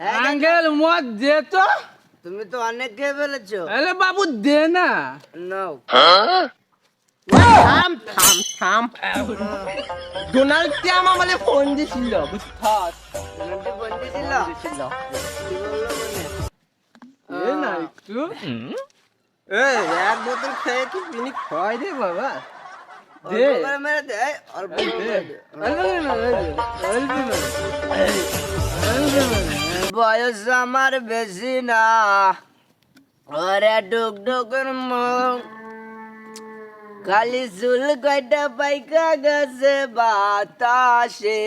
Uncle মদ দে তো। তুমি তো অনেক খেয়ে ফেলেছো। আরে বাবু দে না। নাও। থাম থাম থাম ডোনাল্ড ট্রাম্প আমাকে ফোন দিছিল বুঝছস তোমাকে বন্ধু ছিল? কি বললো মনে? দে না একটু। এই এক বোতল খেয়ে কি পিনি খাই রে বাবা দে। অল্প করে মেরে দে, অল্প করে মেরে দে। অল্প করে না, অল্প করে। বয়স আমার বেশি না, ওরে ডুগডুগের মুখ, খালি চুল কয়টা পাইকা গেছে বাতাসে,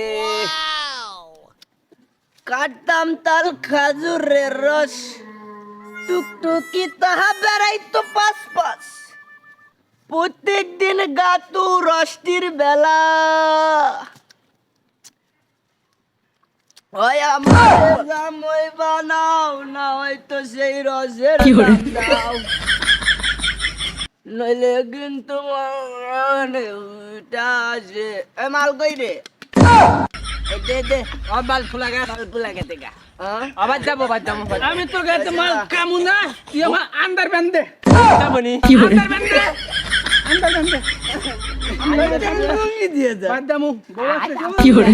কাটতাম তাল খাজুরের রস, টুকটুকি তাহা বেড়াইতো পাস পাস, প্রত্যেক দিন গাতু রষ্টির বেলা, ওই আমার জামই বানাও না হয়তো সেই রসের দাও, নইলে কিন্তু আসে। এ মাল কই রে? এ দে দে, বাল ফুলা গেছে মাল পুলা গেতে গা। আবার যাবো আমি তো গাতে মাল কামু না, তুই আমার আন্ডার ব্যান্ড দে। যাবনি আন্ডার ব্যান্ড দে। আন্ডার ব্যান্ড দে। লুঙ্গি দিয়ে যা। বাদ দামু। কি করে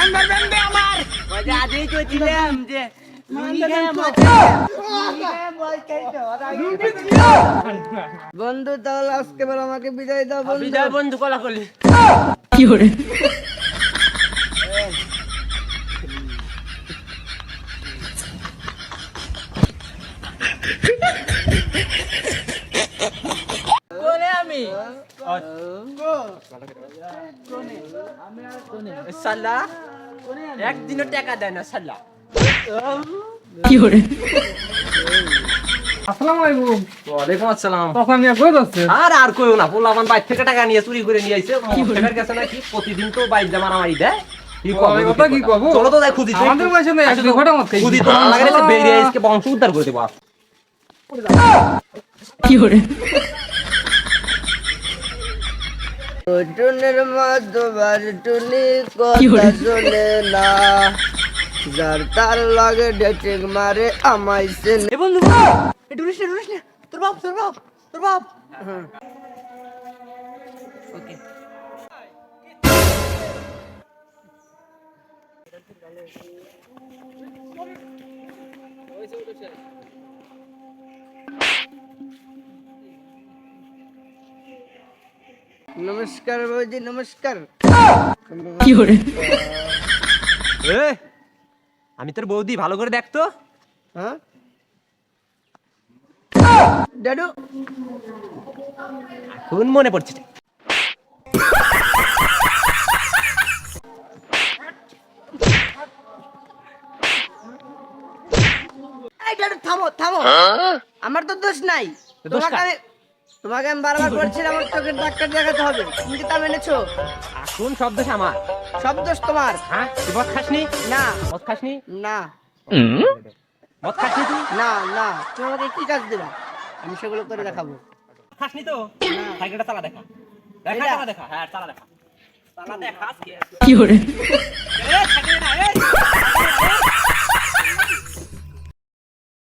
আন্ডার ব্যান্ড দে আমার। ওই যে আজই কইছিলাম যে লুঙ্গি গায়ে মদ খাইতো। বন্ধু তাহলে আজকে বেলা আমাকে বিদায় দাও বন্ধু। বিজয় বন্ধু কলা করলি কি করে কোনে আমি সাল্লা একদিনও টাকা দেয় না সাল্লা কি করে আসসালামু আলাইকুম। ওয়ালাইকুম আসসালাম তখন নিয়ে কই যাচ্ছে? আর কইও না পোলা আমার বাইর থেকে টাকা নিয়ে চুরি করে নিয়ে আইছে টাকার কাছে নাকি প্রতিদিন তো বাইর জামা নামাই দেয় কি ওই কথা কি কব? চলো তো যাই খুঁজি আমাদের বয়সে না এক ঘন্টা মত খাই। খুঁজি তো না লাগে না বেরিয়ে আইসকে বংশ উদ্ধার করে দেবো কি করে টুনের মধুবার টুনি কি কথা বলে? শোনে না, যার তার লাগে ডেটিং মারে আমাইছে এ বন্ধু একটু রুশ না তোর বাপ ওকে নমস্কার বৌদি, নমস্কার। কি করে এ আমি তোর বৌদি ভালো করে দেখতো হ্যাঁ দাদু, এখন মনে পড়ছে এই দাদু থামো থামো, আমার তো দোষ নাই। তো দোষ কার? তোমাকে আমি বারবার বলছিলাম আমার চোখের ডাক্তার দেখাতে হবে, তুমি কি তা মেনেছো? এখন সব দোষ আমার সব দোষ তোমার। হ্যাঁ তুই মদ খাসনি না মদ খাসনি না মদ খাসনি তুই না না, তুমি আমাকে কি কাজ দেবা? আমি সেগুলো করে দেখাবো। খাসনি তো সাইকেলটা চালা দেখা এটা? চালা দেখা হ্যাঁ চালা দেখা চালা দেখা আজকে কি করে এ